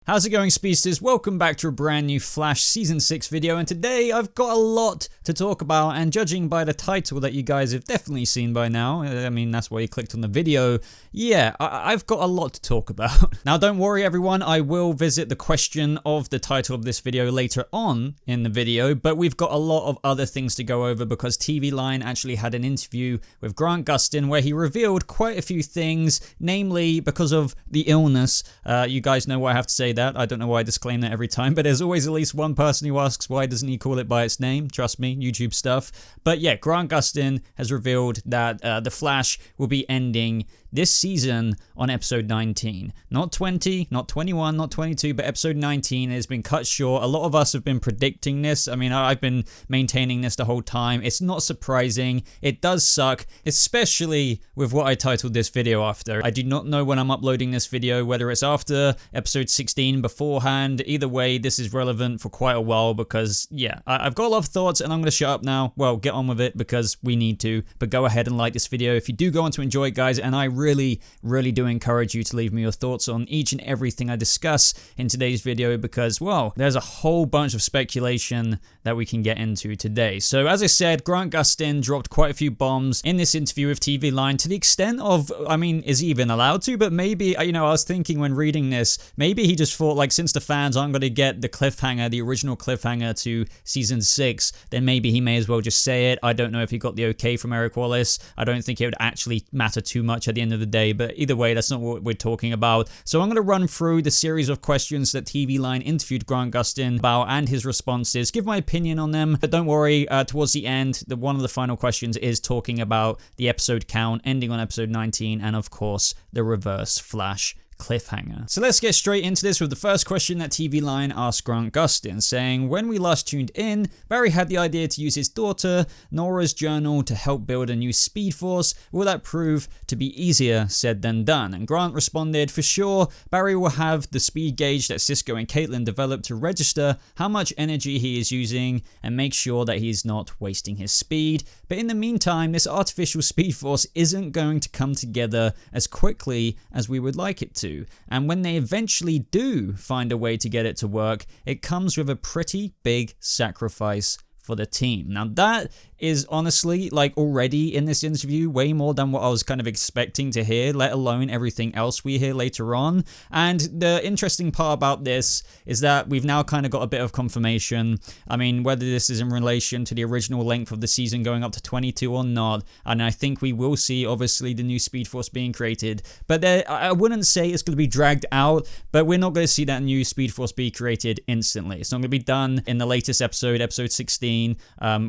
How's it going, speedsters? Welcome back to a brand new Flash Season 6 video, and today I've got a lot to talk about, and judging by the title that you guys have definitely seen by now, I mean that's why you clicked on the video, yeah, I've got a lot to talk about. Now don't worry everyone, I will visit the question of the title of this video later on in the video, but we've got a lot of other things to go over because TVLine actually had an interview with Grant Gustin where he revealed quite a few things, namely because of the illness. You guys know what I have to say. I don't know why I disclaim that every time, but there's always at least one person who asks why doesn't he call it by its name. Trust me, YouTube stuff. But yeah, Grant Gustin has revealed that The Flash will be ending this season on episode 19. Not 20, not 21, not 22, but episode 19 has been cut short. A lot of us have been predicting this. I mean, I've been maintaining this the whole time. It's not surprising. It does suck, especially with what I titled this video after. I do not know when I'm uploading this video, whether it's after episode 16, beforehand. Either way, this is relevant for quite a while because, yeah, I've got a lot of thoughts and I'm going to shut up now. Well, get on with it because we need to. But go ahead and like this video if you do go on to enjoy it, guys, and I really do encourage you to leave me your thoughts on each and everything I discuss in today's video because, well, there's a whole bunch of speculation that we can get into today. So as I said, Grant Gustin dropped quite a few bombs in this interview with TVLine to the extent of, I mean, is he even allowed to? But maybe, you know, I was thinking when reading this, maybe he just thought, like, since the fans aren't going to get the cliffhanger, the original cliffhanger to season 6, then maybe he may as well just say it. I don't know if he got the okay from Eric Wallace. I don't think it would actually matter too much at the end of the day, but either way, that's not what we're talking about. So I'm going to run through the series of questions that TVLine interviewed Grant Gustin about and his responses, give my opinion on them, but don't worry, towards the end, one of the final questions is talking about the episode count ending on episode 19 and of course the reverse Flash cliffhanger. So let's get straight into this with the first question that TVLine asked Grant Gustin, saying, when we last tuned in, Barry had the idea to use his daughter, Nora's journal, to help build a new speed force. Will that prove to be easier said than done? And Grant responded, for sure, Barry will have the speed gauge that Cisco and Caitlin developed to register how much energy he is using and make sure that he's not wasting his speed. But in the meantime, this artificial speed force isn't going to come together as quickly as we would like it to. And when they eventually do find a way to get it to work, it comes with a pretty big sacrifice for the team. Now that is honestly, like, already in this interview way more than what I was kind of expecting to hear, let alone everything else we hear later on. And the interesting part about this is that we've now kind of got a bit of confirmation. I mean, whether this is in relation to the original length of the season going up to 22 or not, and I think we will see obviously the new Speed Force being created, but I wouldn't say it's going to be dragged out, but we're not going to see that new Speed Force be created instantly. It's not going to be done in the latest episode, episode 16,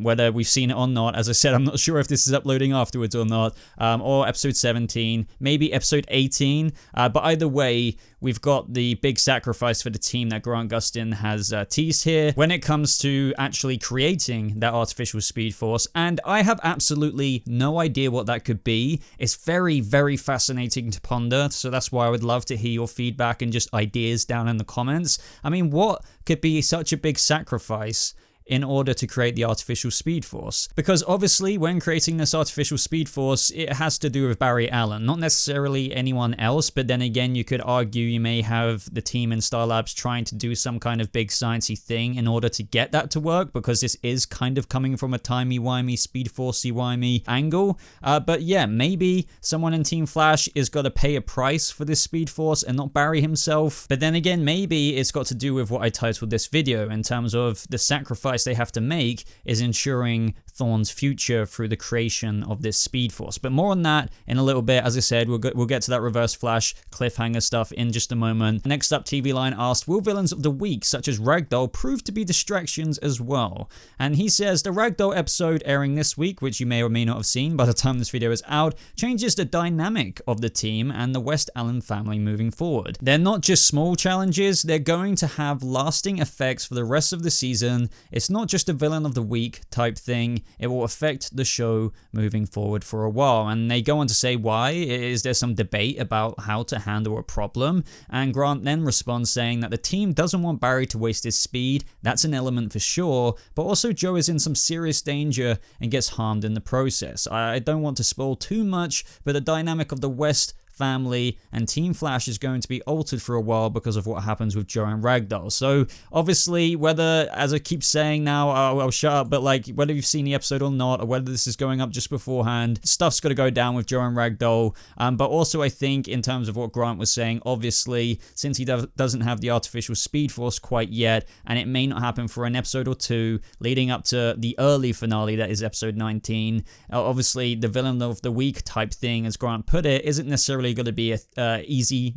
whether we've seen it or not. As I said, I'm not sure if this is uploading afterwards or not, or episode 17, maybe episode 18, but either way, we've got the big sacrifice for the team that Grant Gustin has teased here when it comes to actually creating that artificial speed force, and I have absolutely no idea what that could be. It's very fascinating to ponder, so that's why I would love to hear your feedback and just ideas down in the comments. I mean, what could be such a big sacrifice in order to create the artificial speed force? Because obviously when creating this artificial speed force, it has to do with Barry Allen, not necessarily anyone else, but then again you could argue you may have the team in Star Labs trying to do some kind of big sciencey thing in order to get that to work, because this is kind of coming from a timey-wimey, speed forcey-wimey angle. But yeah, maybe someone in Team Flash is got to pay a price for this speed force and not Barry himself. But then again, maybe it's got to do with what I titled this video in terms of the sacrifice they have to make is ensuring Thawne's future through the creation of this speed force. But more on that in a little bit. As I said, we'll get to that reverse Flash cliffhanger stuff in just a moment. Next up, TVLine asked, will villains of the week such as Ragdoll prove to be distractions as well? And he says the Ragdoll episode airing this week, which you may or may not have seen by the time this video is out, changes the dynamic of the team and the West Allen family moving forward. They're not just small challenges, they're going to have lasting effects for the rest of the season. It's not just a villain of the week type thing, it will affect the show moving forward for a while. And they go on to say why. Is there some debate about how to handle a problem? And Grant then responds saying that the team doesn't want Barry to waste his speed, that's an element for sure, but also Joe is in some serious danger and gets harmed in the process. I don't want to spoil too much, but the dynamic of the West family, and Team Flash is going to be altered for a while because of what happens with Joe and Ragdoll. So obviously, whether, as I keep saying now, I'll shut up, but like whether you've seen the episode or not, or whether this is going up just beforehand, stuff's got to go down with Joe and Ragdoll. But also I think in terms of what Grant was saying, obviously, since he doesn't have the artificial Speed Force quite yet, and it may not happen for an episode or two leading up to the early finale that is episode 19, obviously the villain of the week type thing, as Grant put it, isn't necessarily going to be a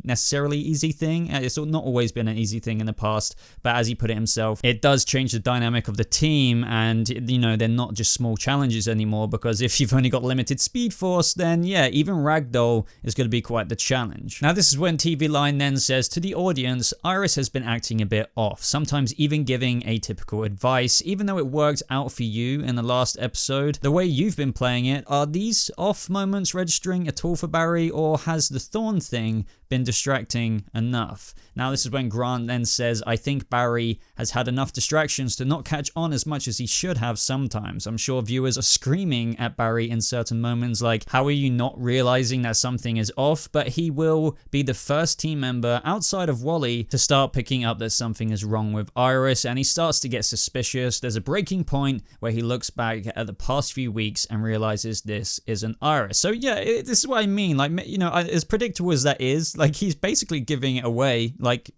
necessarily easy thing. It's not always been an easy thing in the past, but as he put it himself, it does change the dynamic of the team, and you know, they're not just small challenges anymore, because if you've only got limited Speed Force, then yeah, even Ragdoll is going to be quite the challenge. Now this is when TVLine then says to the audience, Iris has been acting a bit off, sometimes even giving atypical advice, even though it worked out for you in the last episode. The way you've been playing it, are these off moments registering at all for Barry, or has the Thawne thing been distracting enough? Now this is when Grant then says, I think Barry has had enough distractions to not catch on as much as he should have sometimes. I'm sure viewers are screaming at Barry in certain moments like, how are you not realizing that something is off? But he will be the first team member outside of Wally to start picking up that something is wrong with Iris, and he starts to get suspicious. There's a breaking point where he looks back at the past few weeks and realizes this isn't Iris. So yeah, this is what I mean, like, you know, as predictable as that is, like, he's basically giving it away. Like,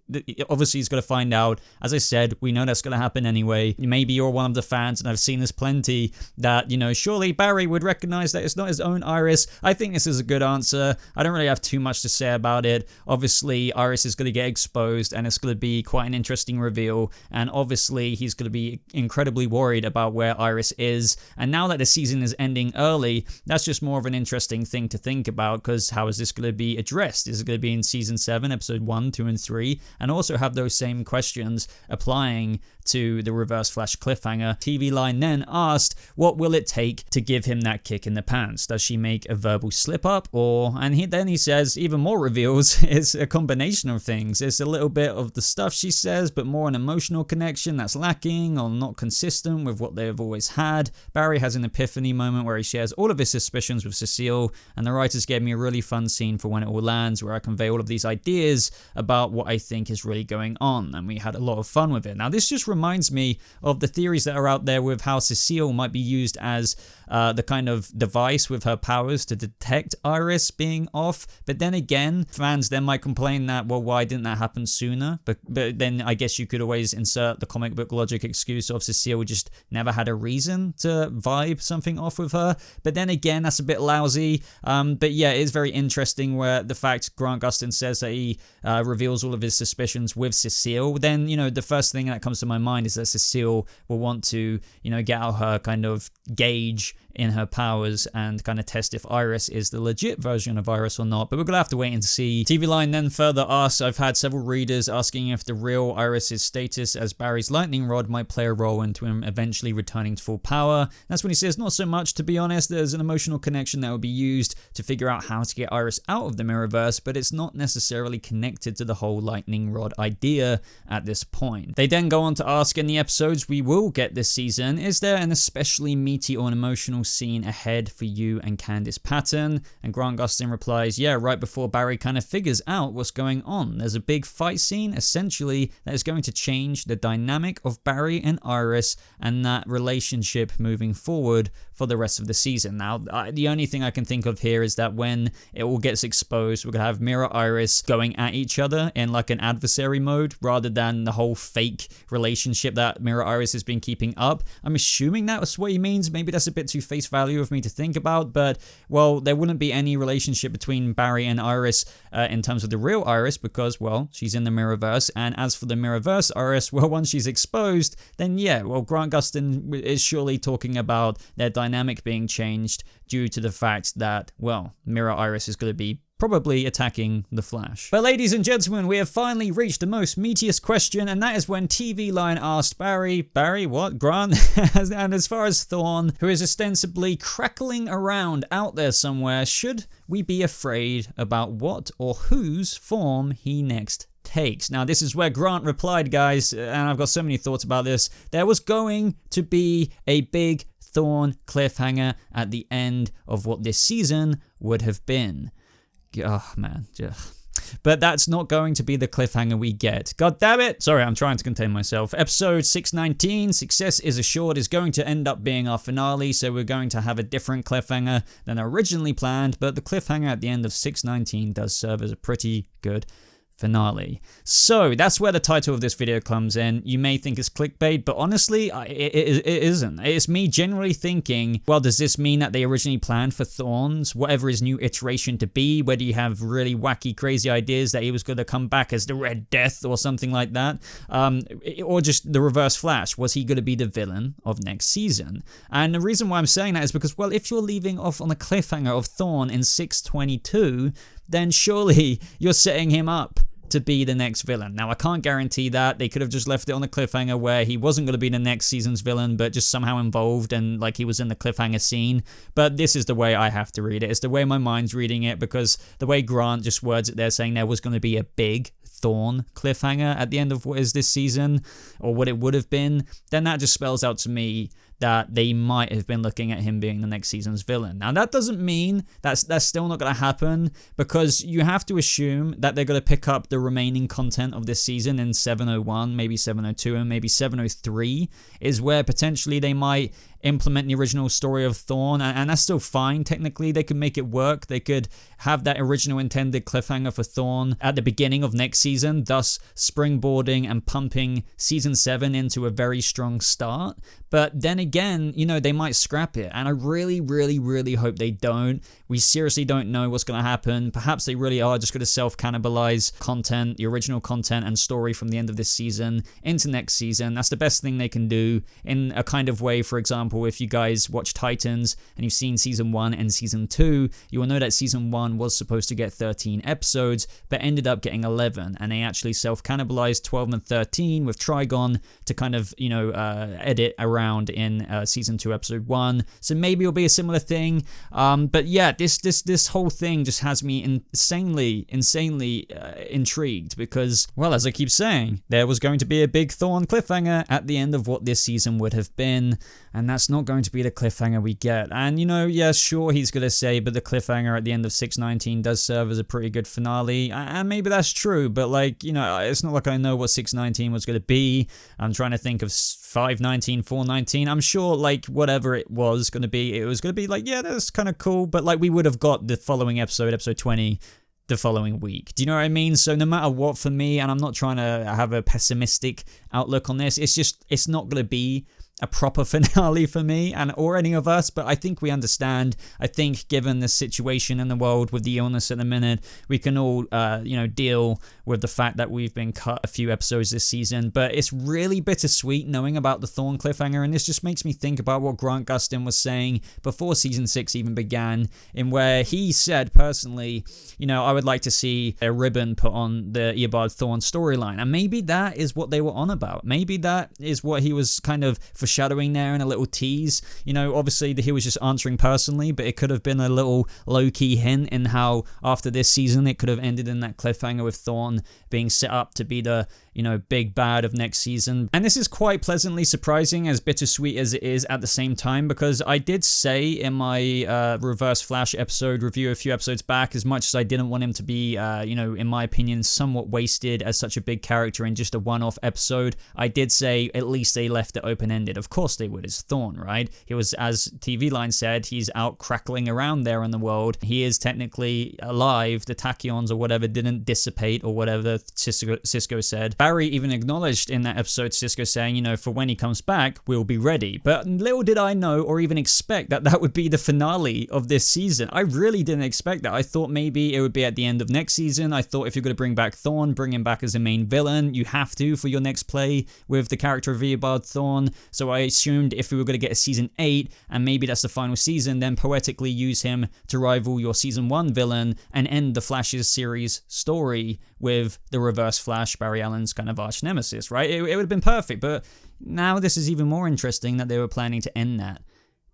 obviously he's got to find out. As I said, we know that's going to happen anyway. Maybe you're one of the fans, and I've seen this plenty, that, you know, surely Barry would recognize that it's not his own Iris. I think this is a good answer. I don't really have too much to say about it. Obviously, Iris is going to get exposed, and it's going to be quite an interesting reveal, and obviously he's going to be incredibly worried about where Iris is, and now that the season is ending early, that's just more of an interesting thing to think about, because how is this going to be addressed? Is it going to be in season 7, episode 1, 2, and 3, and also have those same questions applying to the Reverse Flash cliffhanger? TVLine then asked, what will it take to give him that kick in the pants? Does she make a verbal slip up, or, and then he says, even more reveals, it's a combination of things. It's a little bit of the stuff she says, but more an emotional connection that's lacking or not consistent with what they've always had. Barry has an epiphany moment where he shares all of his suspicions with Cecile, and the writers gave me a really fun scene for when it all lands, where I convey all of these ideas about what I think is really going on, and we had a lot of fun with it. Now this just reminds me of the theories that are out there with how Cecile might be used as the kind of device with her powers to detect Iris being off, but then again, fans then might complain that, well, why didn't that happen sooner? But then I guess you could always insert the comic book logic excuse of Cecile just never had a reason to vibe something off with her, but then again, that's a bit lousy. But yeah, it is very interesting where the fact Grant Gustin says that he reveals all of his suspicions with Cecile, then, you know, the first thing that comes to my mind is that Cecile will want to, you know, get out her kind of gauge in her powers and kind of test if Iris is the legit version of Iris or not, but we're gonna have to wait and see. TVLine then further asks, I've had several readers asking if the real Iris's status as Barry's lightning rod might play a role into him eventually returning to full power. That's when he says, not so much, to be honest. There's an emotional connection that will be used to figure out how to get Iris out of the Mirrorverse, but it's not necessarily connected to the whole lightning rod idea at this point. They then go on to ask, in the episodes we will get this season, is there an especially meaty or an emotional scene ahead for you and Candice Patton? And Grant Gustin replies, yeah, right before Barry kind of figures out what's going on. There's a big fight scene, essentially, that is going to change the dynamic of Barry and Iris and that relationship moving forward for the rest of the season. Now, the only thing I can think of here is that when it all gets exposed, we're going to have Mirror Iris going at each other in like an adversary mode rather than the whole fake relationship that Mirror Iris has been keeping up. I'm assuming that's what he means. Maybe that's a bit too face value of me to think about, but, well, there wouldn't be any relationship between Barry and Iris in terms of the real Iris because, well, she's in the Mirrorverse, and as for the Mirrorverse Iris, well, once she's exposed, then yeah, well, Grant Gustin is surely talking about their dynamic being changed due to the fact that, well, Mirror Iris is going to be probably attacking the Flash. But ladies and gentlemen, we have finally reached the most meatiest question, and that is when TVLine asked Barry, what? Grant? And as far as Thawne, who is ostensibly crackling around out there somewhere, should we be afraid about what or whose form he next takes? Now, this is where Grant replied, guys, and I've got so many thoughts about this. There was going to be a big Thawne cliffhanger at the end of what this season would have been. Oh, man. But that's not going to be the cliffhanger we get. God damn it! Sorry, I'm trying to contain myself. Episode 619, Success is Assured, is going to end up being our finale, so we're going to have a different cliffhanger than originally planned, but the cliffhanger at the end of 619 does serve as a pretty good finale. So that's where the title of this video comes in. You may think it's clickbait, but honestly, it isn't. It's me generally thinking, well, does this mean that they originally planned for Thawne's whatever his new iteration to be? Where do you have really wacky, crazy ideas that he was going to come back as the Red Death or something like that? Or just the Reverse Flash? Was he going to be the villain of next season? And the reason why I'm saying that is because, well, if you're leaving off on a cliffhanger of Thawne in 622, then surely you're setting him up to be the next villain. Now, I can't guarantee that. They could have just left it on a cliffhanger where he wasn't going to be the next season's villain, but just somehow involved and like he was in the cliffhanger scene. But this is the way I have to read it. It's the way my mind's reading it, because the way Grant just words it there, saying there was going to be a big Thawne cliffhanger at the end of what is this season, or what it would have been, then that just spells out to me that they might have been looking at him being the next season's villain. Now, that doesn't mean that's still not going to happen, because you have to assume that they're going to pick up the remaining content of this season in 701, maybe 702, and maybe 703 is where potentially they might implement the original story of Thawne, and that's still fine. Technically, they could make it work. They could have that original intended cliffhanger for Thawne at the beginning of next season, thus springboarding and pumping season 7 into a very strong start. But then again, you know, they might scrap it, and I really, really, really hope they don't. We seriously don't know what's going to happen. Perhaps they really are just going to self-cannibalize content, the original content and story from the end of this season into next season. That's the best thing they can do in a kind of way. For example, if you guys watch Titans and you've seen season 1 and season 2, you will know that season 1 was supposed to get 13 episodes, but ended up getting 11, and they actually self-cannibalized 12 and 13 with Trigon to kind of, you know, edit around in season 2, episode 1. So maybe it'll be a similar thing. But yeah, this whole thing just has me insanely intrigued, because, well, as I keep saying, there was going to be a big Thawne cliffhanger at the end of what this season would have been, and that's not going to be the cliffhanger we get. And, you know, yeah, sure, he's going to say, but the cliffhanger at the end of 619 does serve as a pretty good finale, and maybe that's true, but, like, you know, it's not like I know what 619 was going to be. I'm trying to think of 519, 419. I'm sure, like, whatever it was going to be, it was going to be like, yeah, that's kind of cool, but, like, we would have got the following episode 20, the following week. Do you know what I mean? So no matter what, for me, and I'm not trying to have a pessimistic outlook on this, it's not going to be a proper finale for me and or any of us, but I think we understand. I think given the situation in the world with the illness at the minute, we can all deal with the fact that we've been cut a few episodes this season. But it's really bittersweet knowing about the Thawne cliffhanger, and this just makes me think about what Grant Gustin was saying before season 6 even began, in where he said personally, you know, I would like to see a ribbon put on the Eobard Thawne storyline, and maybe that is what they were on about. Maybe that is what he was kind of foreshadowing there in a little tease. You know, obviously he was just answering personally, but it could have been a little low-key hint in how after this season it could have ended in that cliffhanger with Thawne being set up to be the, you know, big bad of next season. And this is quite pleasantly surprising, as bittersweet as it is at the same time, because I did say in my Reverse Flash episode review a few episodes back, as much as I didn't want him to be, in my opinion, somewhat wasted as such a big character in just a one-off episode, I did say at least they left it open-ended. Of course they would. It's Thawne, right? He was, as TVLine said, he's out crackling around there in the world. He is technically alive. The tachyons or whatever didn't dissipate, or whatever Cisco said. Barry even acknowledged in that episode, Cisco saying, you know, for when he comes back, we'll be ready. But little did I know or even expect that that would be the finale of this season. I really didn't expect that. I thought maybe it would be at the end of next season. I thought if you're going to bring back Thawne, bring him back as a main villain. You have to for your next play with the character of Eobard Thawne. So I assumed if we were going to get a season 8, and maybe that's the final season, then poetically use him to rival your season 1 villain and end the Flash's series story with the Reverse Flash, Barry Allen's kind of arch nemesis, right? It would have been perfect, but now this is even more interesting that they were planning to end that,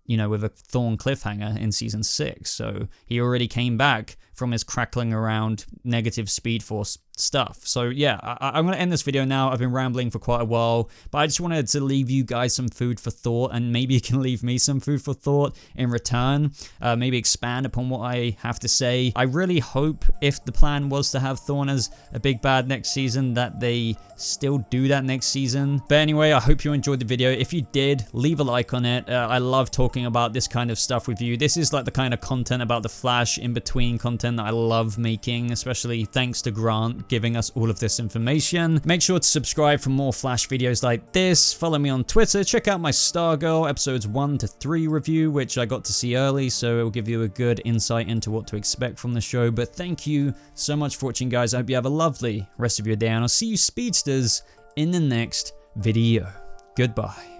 you know, with a Thawne cliffhanger in season 6. So he already came back from his crackling around negative speed force stuff. So yeah, I'm going to end this video now. I've been rambling for quite a while, but I just wanted to leave you guys some food for thought, and maybe you can leave me some food for thought in return. Maybe expand upon what I have to say. I really hope, if the plan was to have Thawne as a big bad next season, that they still do that next season. But anyway, I hope you enjoyed the video. If you did, leave a like on it. I love talking about this kind of stuff with you. This is like the kind of content about the Flash, in between content, that I love making, especially thanks to Grant giving us all of this information. Make sure to subscribe for more Flash videos like this. Follow me on Twitter. Check out my Stargirl episodes 1 to 3 review, which I got to see early, so it will give you a good insight into what to expect from the show. But thank you so much for watching, guys. I hope you have a lovely rest of your day, and I'll see you speedsters in the next video. Goodbye.